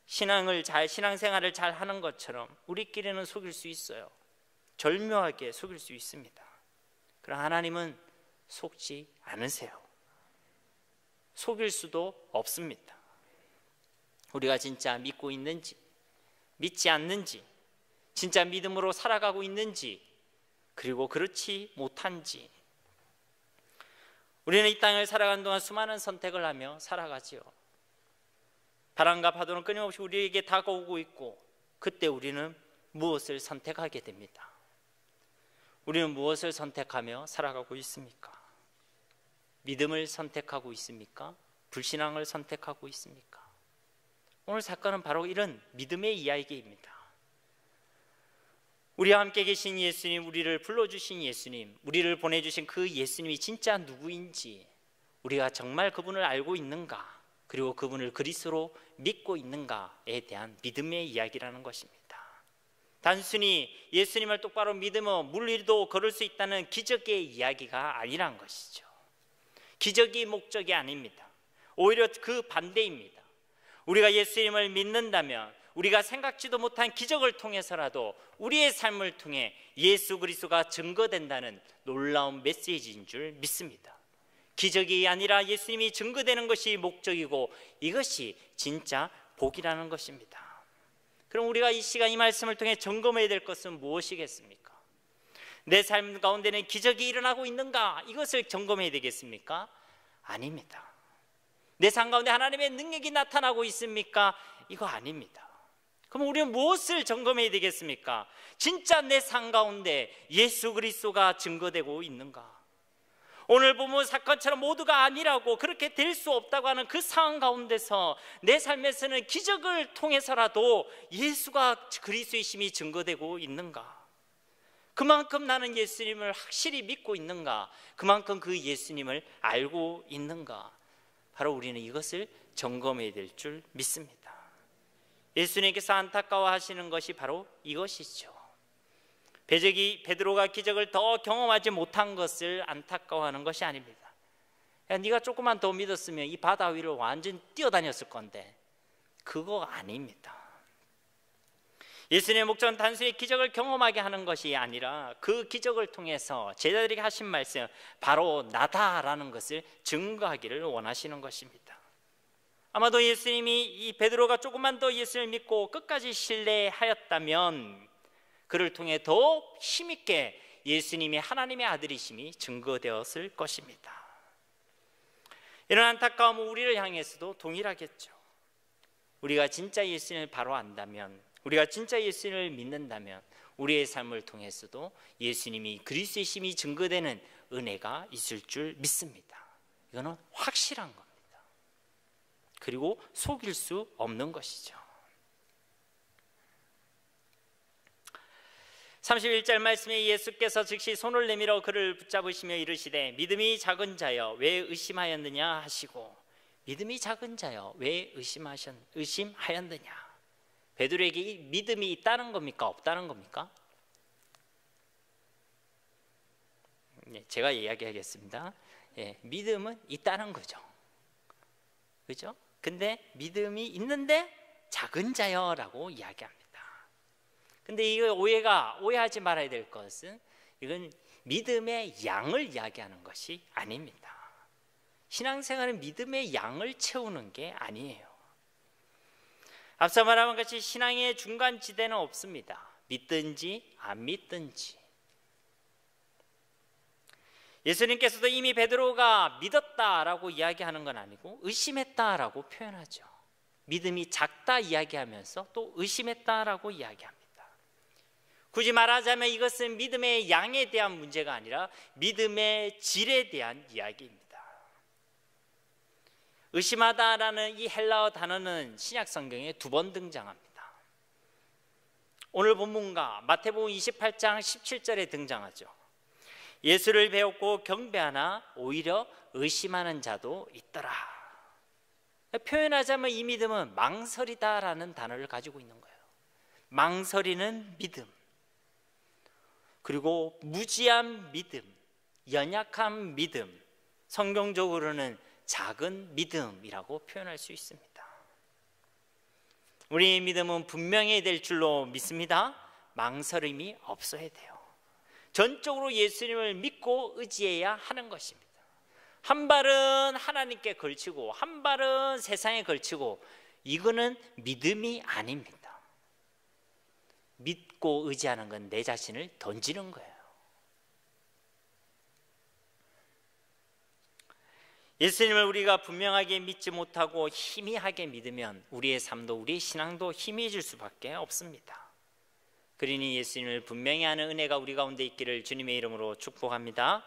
신앙생활을 잘 하는 것처럼 우리끼리는 속일 수 있어요. 절묘하게 속일 수 있습니다. 그러나 하나님은 속지 않으세요. 속일 수도 없습니다. 우리가 진짜 믿고 있는지, 믿지 않는지, 진짜 믿음으로 살아가고 있는지, 그리고 그렇지 못한지. 우리는 이 땅을 살아가는 동안 수많은 선택을 하며 살아가지요. 바람과 파도는 끊임없이 우리에게 다가오고 있고, 그때 우리는 무엇을 선택하게 됩니다. 우리는 무엇을 선택하며 살아가고 있습니까? 믿음을 선택하고 있습니까? 불신앙을 선택하고 있습니까? 오늘 사건은 바로 이런 믿음의 이야기입니다. 우리와 함께 계신 예수님, 우리를 불러주신 예수님, 우리를 보내주신 그 예수님이 진짜 누구인지, 우리가 정말 그분을 알고 있는가, 그리고 그분을 그리스도로 믿고 있는가에 대한 믿음의 이야기라는 것입니다. 단순히 예수님을 똑바로 믿으면 물리도 걸을 수 있다는 기적의 이야기가 아니란 것이죠. 기적이 목적이 아닙니다. 오히려 그 반대입니다. 우리가 예수님을 믿는다면 우리가 생각지도 못한 기적을 통해서라도 우리의 삶을 통해 예수 그리스도가 증거된다는 놀라운 메시지인 줄 믿습니다. 기적이 아니라 예수님이 증거되는 것이 목적이고 이것이 진짜 복이라는 것입니다. 그럼 우리가 이 시간 이 말씀을 통해 점검해야 될 것은 무엇이겠습니까? 내 삶 가운데는 기적이 일어나고 있는가? 이것을 점검해야 되겠습니까? 아닙니다. 내 삶 가운데 하나님의 능력이 나타나고 있습니까? 이거 아닙니다. 그럼 우리는 무엇을 점검해야 되겠습니까? 진짜 내 삶 가운데 예수 그리스도가 증거되고 있는가? 오늘 보면 사건처럼 모두가 아니라고, 그렇게 될 수 없다고 하는 그 상황 가운데서 내 삶에서는 기적을 통해서라도 예수가 그리스도의 힘이 증거되고 있는가? 그만큼 나는 예수님을 확실히 믿고 있는가? 그만큼 그 예수님을 알고 있는가? 바로 우리는 이것을 점검해야 될 줄 믿습니다. 예수님께서 안타까워하시는 것이 바로 이것이죠. 베드로가 기적을 더 경험하지 못한 것을 안타까워하는 것이 아닙니다. 야, 네가 조금만 더 믿었으면 이 바다 위를 완전 뛰어다녔을 건데, 그거 아닙니다. 예수님의 목적은 단순히 기적을 경험하게 하는 것이 아니라 그 기적을 통해서 제자들에게 하신 말씀, 바로 나다라는 것을 증거하기를 원하시는 것입니다. 아마도 예수님이 이 베드로가 조금만 더 예수를 믿고 끝까지 신뢰하였다면 그를 통해 더 힘있게 예수님이 하나님의 아들이심이 증거되었을 것입니다. 이런 안타까움은 우리를 향해서도 동일하겠죠. 우리가 진짜 예수님을 바로 안다면, 우리가 진짜 예수님을 믿는다면 우리의 삶을 통해서도 예수님이 그리스도의 힘이 증거되는 은혜가 있을 줄 믿습니다. 이거는 확실한 겁니다. 그리고 속일 수 없는 것이죠. 31절 말씀에 예수께서 즉시 손을 내밀어 그를 붙잡으시며 이르시되 믿음이 작은 자여 왜 의심하였느냐 하시고, 믿음이 작은 자여 왜 의심하였느냐? 베드로에게 믿음이 있다는 겁니까? 없다는 겁니까? 제가 이야기하겠습니다. 믿음은 있다는 거죠. 그죠? 근데 믿음이 있는데 작은 자여라고 이야기합니다. 근데 이거 오해하지 말아야 될 것은, 이건 믿음의 양을 이야기하는 것이 아닙니다. 신앙생활은 믿음의 양을 채우는 게 아니에요. 앞서 말한 것이 신앙의 중간지대는 없습니다. 믿든지 안 믿든지. 예수님께서도 이미 베드로가 믿었다라고 이야기하는 건 아니고 의심했다라고 표현하죠. 믿음이 작다 이야기하면서 또 의심했다라고 이야기합니다. 굳이 말하자면 이것은 믿음의 양에 대한 문제가 아니라 믿음의 질에 대한 이야기입니다. 의심하다라는 이 헬라어 단어는 신약 성경에 2번 등장합니다. 오늘 본문과 마태복음 28장 17절에 등장하죠. 예수를 배웠고 경배하나 오히려 의심하는 자도 있더라. 표현하자면 이 믿음은 망설이다라는 단어를 가지고 있는 거예요. 망설이는 믿음, 그리고 무지한 믿음, 연약한 믿음, 성경적으로는 작은 믿음이라고 표현할 수 있습니다. 우리의 믿음은 분명해야 될 줄로 믿습니다. 망설임이 없어야 돼요. 전적으로 예수님을 믿고 의지해야 하는 것입니다. 한 발은 하나님께 걸치고 한 발은 세상에 걸치고, 이거는 믿음이 아닙니다. 믿고 의지하는 건 내 자신을 던지는 거예요. 예수님을 우리가 분명하게 믿지 못하고 희미하게 믿으면 우리의 삶도 우리의 신앙도 희미해질 수밖에 없습니다. 그러니 예수님을 분명히 아는 은혜가 우리 가운데 있기를 주님의 이름으로 축복합니다.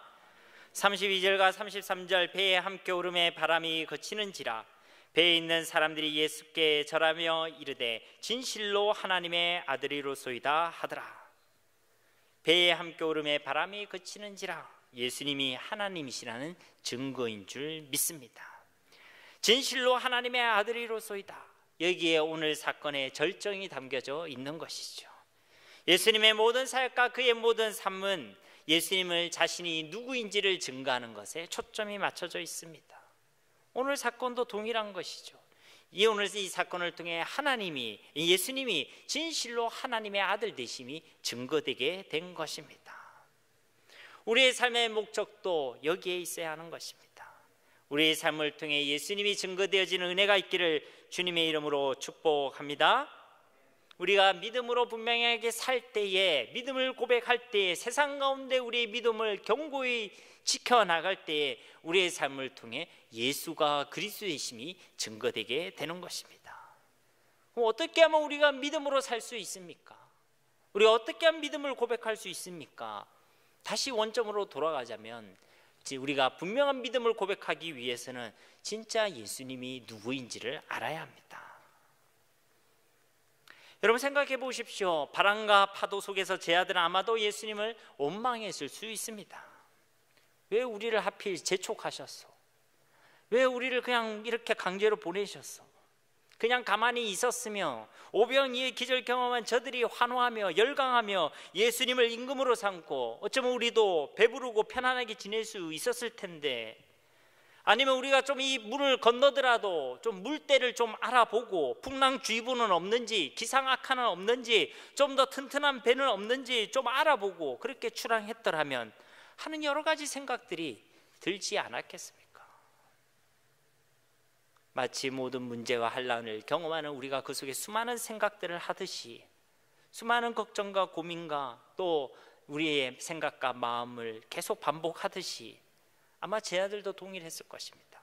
32절과 33절 배에 함께 오름에 바람이 거치는지라 배에 있는 사람들이 예수께 절하며 이르되 진실로 하나님의 아들이로소이다 하더라. 배에 함께 오름에 바람이 그치는지라 예수님이 하나님이시라는 증거인 줄 믿습니다. 진실로 하나님의 아들이로소이다. 여기에 오늘 사건의 절정이 담겨져 있는 것이죠. 예수님의 모든 사역과 그의 모든 삶은 예수님을 자신이 누구인지를 증거하는 것에 초점이 맞춰져 있습니다. 오늘 사건도 동일한 것이죠. 오늘 이 사건을 통해 하나님이, 예수님이 진실로 하나님의 아들 되심이 증거되게 된 것입니다. 우리의 삶의 목적도 여기에 있어야 하는 것입니다. 우리의 삶을 통해 예수님이 증거되어지는 은혜가 있기를 주님의 이름으로 축복합니다. 우리가 믿음으로 분명하게 살 때에, 믿음을 고백할 때에, 세상 가운데 우리의 믿음을 견고히 지켜나갈 때에 우리의 삶을 통해 예수가 그리스도이심이 증거되게 되는 것입니다. 그럼 어떻게 하면 우리가 믿음으로 살 수 있습니까? 우리가 어떻게 하면 믿음을 고백할 수 있습니까? 다시 원점으로 돌아가자면 우리가 분명한 믿음을 고백하기 위해서는 진짜 예수님이 누구인지를 알아야 합니다. 여러분 생각해 보십시오. 바람과 파도 속에서 제 아들은 아마도 예수님을 원망했을 수 있습니다. 왜 우리를 하필 재촉하셨어? 왜 우리를 그냥 이렇게 강제로 보내셨어? 그냥 가만히 있었으며 오병이의 기절 경험한 저들이 환호하며 열광하며 예수님을 임금으로 삼고 어쩌면 우리도 배부르고 편안하게 지낼 수 있었을 텐데, 아니면 우리가 좀 이 물을 건너더라도 좀 물때를 좀 알아보고 풍랑주의보는 없는지, 기상악화는 없는지, 좀 더 튼튼한 배는 없는지 좀 알아보고 그렇게 출항했더라면 하는 여러 가지 생각들이 들지 않았겠습니까? 마치 모든 문제와 환난을 경험하는 우리가 그 속에 수많은 생각들을 하듯이, 수많은 걱정과 고민과 또 우리의 생각과 마음을 계속 반복하듯이 아마 제 아들도 동일했을 것입니다.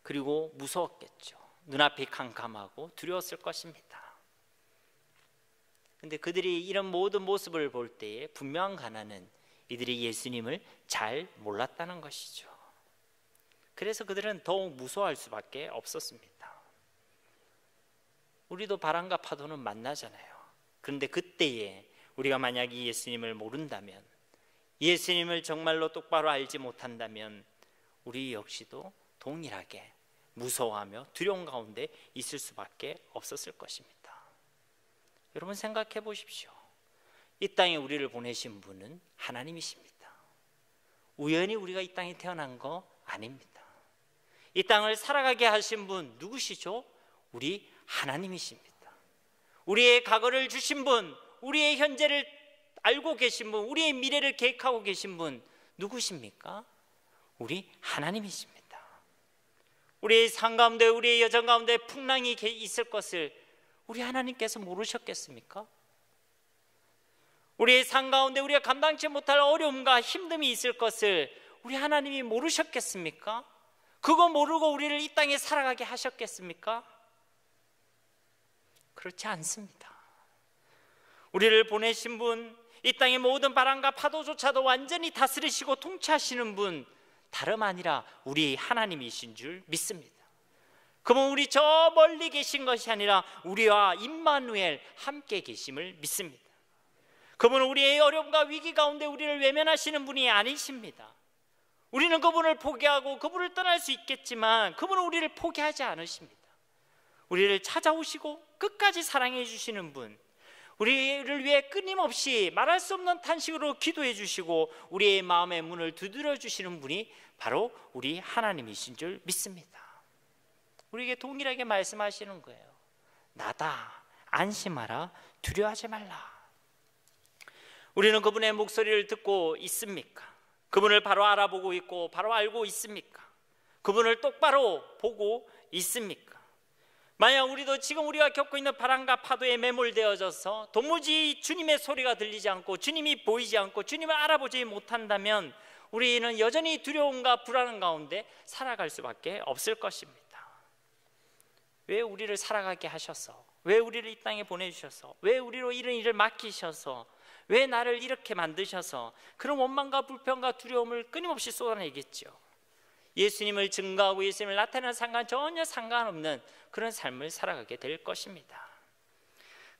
그리고 무서웠겠죠. 눈앞이 캄캄하고 두려웠을 것입니다. 근데 그들이 이런 모든 모습을 볼 때에 분명한 하나는 이들이 예수님을 잘 몰랐다는 것이죠. 그래서 그들은 더욱 무서워할 수밖에 없었습니다. 우리도 바람과 파도는 만나잖아요. 그런데 그때에 우리가 만약 이 예수님을 모른다면, 예수님을 정말로 똑바로 알지 못한다면 우리 역시도 동일하게 무서워하며 두려움 가운데 있을 수밖에 없었을 것입니다. 여러분 생각해 보십시오. 이 땅에 우리를 보내신 분은 하나님이십니다. 우연히 우리가 이 땅에 태어난 거 아닙니다. 이 땅을 살아가게 하신 분 누구시죠? 우리 하나님이십니다. 우리의 과거를 주신 분, 우리의 현재를 알고 계신 분, 우리의 미래를 계획하고 계신 분 누구십니까? 우리 하나님이십니다. 우리의 삶 가운데, 우리의 여정 가운데 풍랑이 있을 것을 우리 하나님께서 모르셨겠습니까? 우리의 삶 가운데 우리가 감당치 못할 어려움과 힘듦이 있을 것을 우리 하나님이 모르셨겠습니까? 그거 모르고 우리를 이 땅에 살아가게 하셨겠습니까? 그렇지 않습니다. 우리를 보내신 분, 이 땅의 모든 바람과 파도조차도 완전히 다스리시고 통치하시는 분, 다름 아니라 우리 하나님이신 줄 믿습니다. 그분 우리 저 멀리 계신 것이 아니라 우리와 임마누엘 함께 계심을 믿습니다. 그분은 우리의 어려움과 위기 가운데 우리를 외면하시는 분이 아니십니다. 우리는 그분을 포기하고 그분을 떠날 수 있겠지만 그분은 우리를 포기하지 않으십니다. 우리를 찾아오시고 끝까지 사랑해 주시는 분, 우리를 위해 끊임없이 말할 수 없는 탄식으로 기도해 주시고 우리의 마음의 문을 두드려 주시는 분이 바로 우리 하나님이신 줄 믿습니다. 우리에게 동일하게 말씀하시는 거예요. 나다, 안심하라, 두려워하지 말라. 우리는 그분의 목소리를 듣고 있습니까? 그분을 바로 알아보고 있고 바로 알고 있습니까? 그분을 똑바로 보고 있습니까? 만약 우리도 지금 우리가 겪고 있는 바람과 파도에 매몰되어져서 도무지 주님의 소리가 들리지 않고 주님이 보이지 않고 주님을 알아보지 못한다면 우리는 여전히 두려움과 불안 가운데 살아갈 수밖에 없을 것입니다. 왜 우리를 살아가게 하셔서, 왜 우리를 이 땅에 보내주셔서, 왜 우리로 이런 일을 맡기셔서, 왜 나를 이렇게 만드셔서 그런 원망과 불평과 두려움을 끊임없이 쏟아내겠죠. 예수님을 증거하고 예수님을 나타내는 전혀 상관없는 그런 삶을 살아가게 될 것입니다.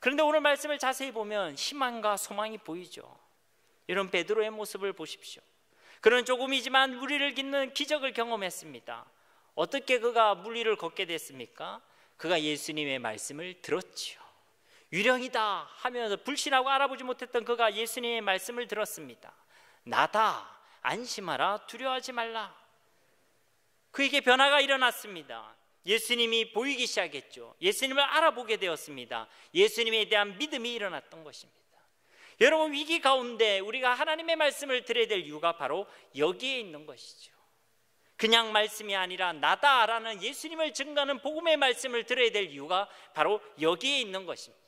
그런데 오늘 말씀을 자세히 보면 희망과 소망이 보이죠. 이런 베드로의 모습을 보십시오. 그는 조금이지만 무리를 깃는 기적을 경험했습니다. 어떻게 그가 물리를 걷게 됐습니까? 그가 예수님의 말씀을 들었지요. 유령이다 하면서 불신하고 알아보지 못했던 그가 예수님의 말씀을 들었습니다. 나다, 안심하라, 두려워하지 말라. 그에게 변화가 일어났습니다. 예수님이 보이기 시작했죠. 예수님을 알아보게 되었습니다. 예수님에 대한 믿음이 일어났던 것입니다. 여러분, 위기 가운데 우리가 하나님의 말씀을 들어야 될 이유가 바로 여기에 있는 것이죠. 그냥 말씀이 아니라 나다라는 예수님을 증거하는 복음의 말씀을 들어야 될 이유가 바로 여기에 있는 것입니다.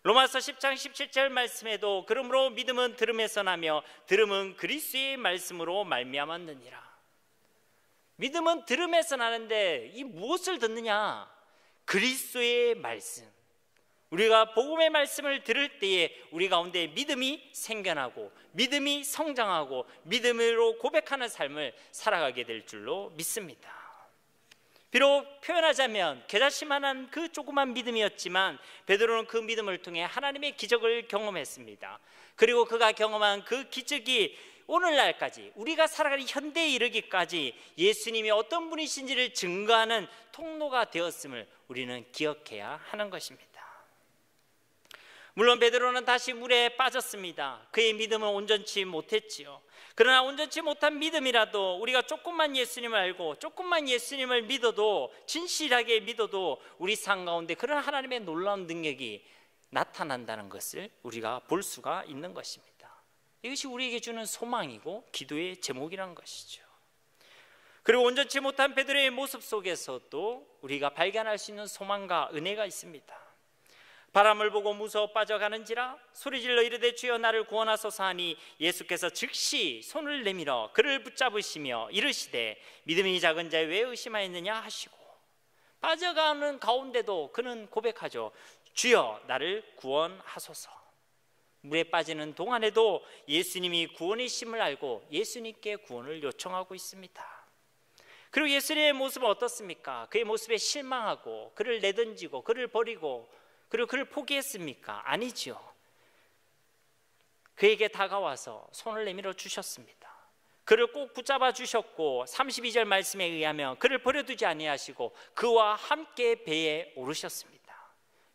로마서 10장 17절 말씀에도 그러므로 믿음은 들음에서 나며 들음은 그리스도의 말씀으로 말미암았느니라. 믿음은 들음에서 나는데 이 무엇을 듣느냐? 그리스도의 말씀. 우리가 복음의 말씀을 들을 때에 우리 가운데 믿음이 생겨나고 믿음이 성장하고 믿음으로 고백하는 삶을 살아가게 될 줄로 믿습니다. 비록 표현하자면 겨자씨만한 그 조그만 믿음이었지만 베드로는 그 믿음을 통해 하나님의 기적을 경험했습니다. 그리고 그가 경험한 그 기적이 오늘날까지 우리가 살아가는 현대에 이르기까지 예수님이 어떤 분이신지를 증거하는 통로가 되었음을 우리는 기억해야 하는 것입니다. 물론 베드로는 다시 물에 빠졌습니다. 그의 믿음은 온전치 못했지요. 그러나 온전치 못한 믿음이라도 우리가 조금만 예수님을 알고 조금만 예수님을 믿어도, 진실하게 믿어도 우리 삶 가운데 그런 하나님의 놀라운 능력이 나타난다는 것을 우리가 볼 수가 있는 것입니다. 이것이 우리에게 주는 소망이고 기도의 제목이라는 것이죠. 그리고 온전치 못한 베드로의 모습 속에서도 우리가 발견할 수 있는 소망과 은혜가 있습니다. 바람을 보고 무서워 빠져가는지라 소리질러 이르되 주여 나를 구원하소서 하니 예수께서 즉시 손을 내밀어 그를 붙잡으시며 이르시되 믿음이 작은 자여 왜 의심하였느냐 하시고, 빠져가는 가운데도 그는 고백하죠. 주여 나를 구원하소서. 물에 빠지는 동안에도 예수님이 구원이심을 알고 예수님께 구원을 요청하고 있습니다. 그리고 예수님의 모습은 어떻습니까? 그의 모습에 실망하고 그를 내던지고 그를 버리고 그리고 그를 포기했습니까? 아니죠. 그에게 다가와서 손을 내밀어 주셨습니다. 그를 꼭 붙잡아 주셨고 32절 말씀에 의하면 그를 버려두지 아니하시고 그와 함께 배에 오르셨습니다.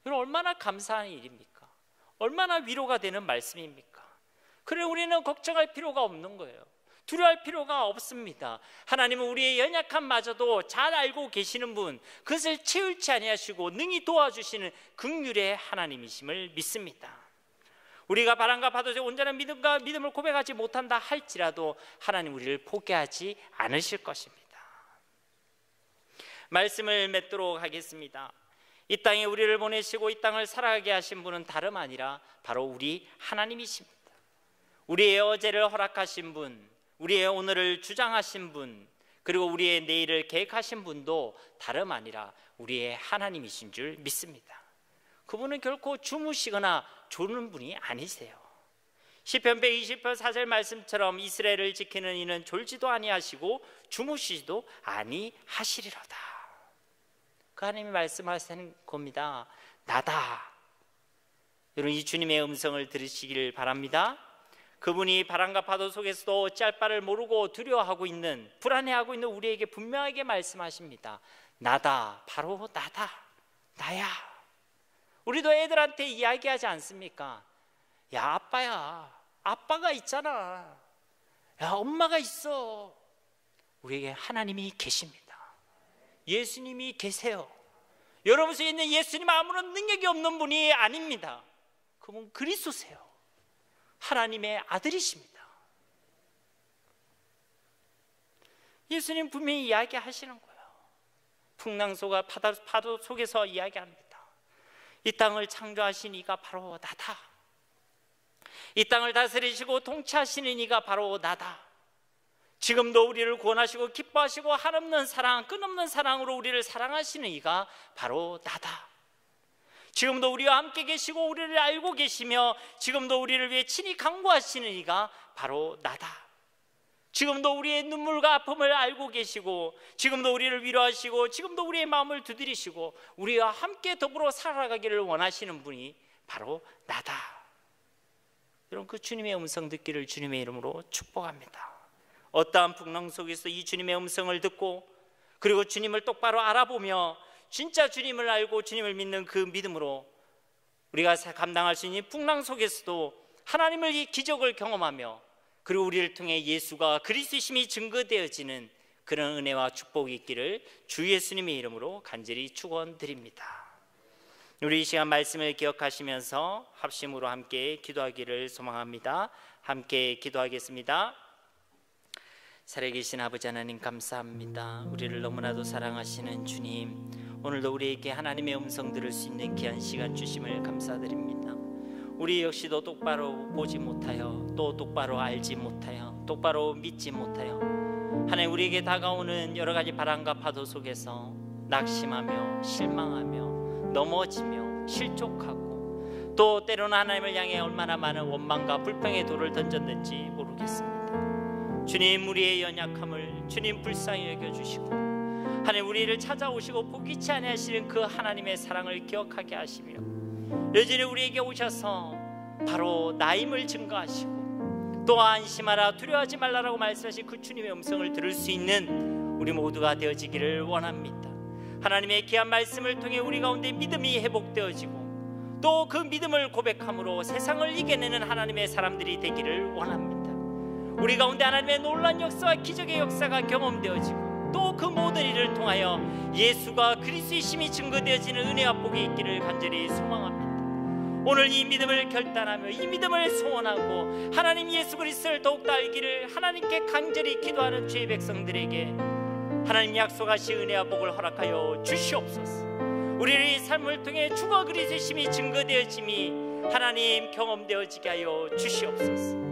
이건 얼마나 감사한 일입니까? 얼마나 위로가 되는 말씀입니까? 그래 우리는 걱정할 필요가 없는 거예요. 두려워할 필요가 없습니다. 하나님은 우리의 연약함마저도 잘 알고 계시는 분, 그것을 채울지 아니하시고 능히 도와주시는 긍휼의 하나님이심을 믿습니다. 우리가 바람과 파도에 온전한 믿음과 믿음을 고백하지 못한다 할지라도 하나님 우리를 포기하지 않으실 것입니다. 말씀을 맺도록 하겠습니다. 이 땅에 우리를 보내시고 이 땅을 살아가게 하신 분은 다름 아니라 바로 우리 하나님이십니다. 우리의 어제를 허락하신 분, 우리의 오늘을 주장하신 분, 그리고 우리의 내일을 계획하신 분도 다름 아니라 우리의 하나님이신 줄 믿습니다. 그분은 결코 주무시거나 조는 분이 아니세요. 시편 120편 4절 말씀처럼 이스라엘을 지키는 이는 졸지도 아니하시고 주무시지도 아니하시리로다. 그 하나님이 말씀하시는 겁니다. 나다. 여러분, 이 주님의 음성을 들으시길 바랍니다. 그분이 바람과 파도 속에서도 어찌할 바를 모르고 두려워하고 있는, 불안해하고 있는 우리에게 분명하게 말씀하십니다. 나다, 바로 나다, 나야. 우리도 애들한테 이야기하지 않습니까? 야, 아빠야, 아빠가 있잖아. 야, 엄마가 있어. 우리에게 하나님이 계십니다. 예수님이 계세요. 여러분 속에 있는 예수님 아무런 능력이 없는 분이 아닙니다. 그분 그리스도세요. 하나님의 아들이십니다. 예수님 분명히 이야기하시는 거예요. 풍랑소가 파도 속에서 이야기합니다. 이 땅을 창조하신 이가 바로 나다. 이 땅을 다스리시고 통치하시는 이가 바로 나다. 지금도 우리를 구원하시고 기뻐하시고 한없는 사랑, 끝없는 사랑으로 우리를 사랑하시는 이가 바로 나다. 지금도 우리와 함께 계시고 우리를 알고 계시며 지금도 우리를 위해 친히 강구하시는 이가 바로 나다. 지금도 우리의 눈물과 아픔을 알고 계시고 지금도 우리를 위로하시고 지금도 우리의 마음을 두드리시고 우리와 함께 더불어 살아가기를 원하시는 분이 바로 나다. 여러분, 그 주님의 음성 듣기를 주님의 이름으로 축복합니다. 어떠한 풍랑 속에서 이 주님의 음성을 듣고 그리고 주님을 똑바로 알아보며 진짜 주님을 알고 주님을 믿는 그 믿음으로 우리가 감당할 수 있는 풍랑 속에서도 하나님을 이 기적을 경험하며 그리고 우리를 통해 예수가 그리스도심이 증거되어지는 그런 은혜와 축복이 있기를 주 예수님의 이름으로 간절히 축원드립니다. 우리 이 시간 말씀을 기억하시면서 합심으로 함께 기도하기를 소망합니다. 함께 기도하겠습니다. 살아계신 아버지 하나님, 감사합니다. 우리를 너무나도 사랑하시는 주님, 오늘도 우리에게 하나님의 음성 들을 수 있는 귀한 시간 주심을 감사드립니다. 우리 역시도 똑바로 보지 못하여, 또 똑바로 알지 못하여, 똑바로 믿지 못하여 하나님, 우리에게 다가오는 여러 가지 바람과 파도 속에서 낙심하며 실망하며 넘어지며 실족하고 또 때로는 하나님을 향해 얼마나 많은 원망과 불평의 돌을 던졌는지 모르겠습니다. 주님, 우리의 연약함을 주님 불쌍히 여겨주시고 하나님, 우리를 찾아오시고 포기치 아니하시는 그 하나님의 사랑을 기억하게 하시며 여전히 우리에게 오셔서 바로 나임을 증거하시고 또 안심하라 두려워하지 말라라고 말씀하신 그 주님의 음성을 들을 수 있는 우리 모두가 되어지기를 원합니다. 하나님의 귀한 말씀을 통해 우리 가운데 믿음이 회복되어지고 또 그 믿음을 고백함으로 세상을 이겨내는 하나님의 사람들이 되기를 원합니다. 우리 가운데 하나님의 놀라운 역사와 기적의 역사가 경험되어지고 또 그 모든 일을 통하여 예수가 그리스도이심이 증거되어지는 은혜와 복이 있기를 간절히 소망합니다. 오늘 이 믿음을 결단하며 이 믿음을 소원하고 하나님 예수 그리스도를 더욱더 알기를 하나님께 간절히 기도하는 주의 백성들에게 하나님 약속하신 은혜와 복을 허락하여 주시옵소서. 우리의 삶을 통해 주가 그리스도이심이 증거되어짐이 하나님 경험되어지게 하여 주시옵소서.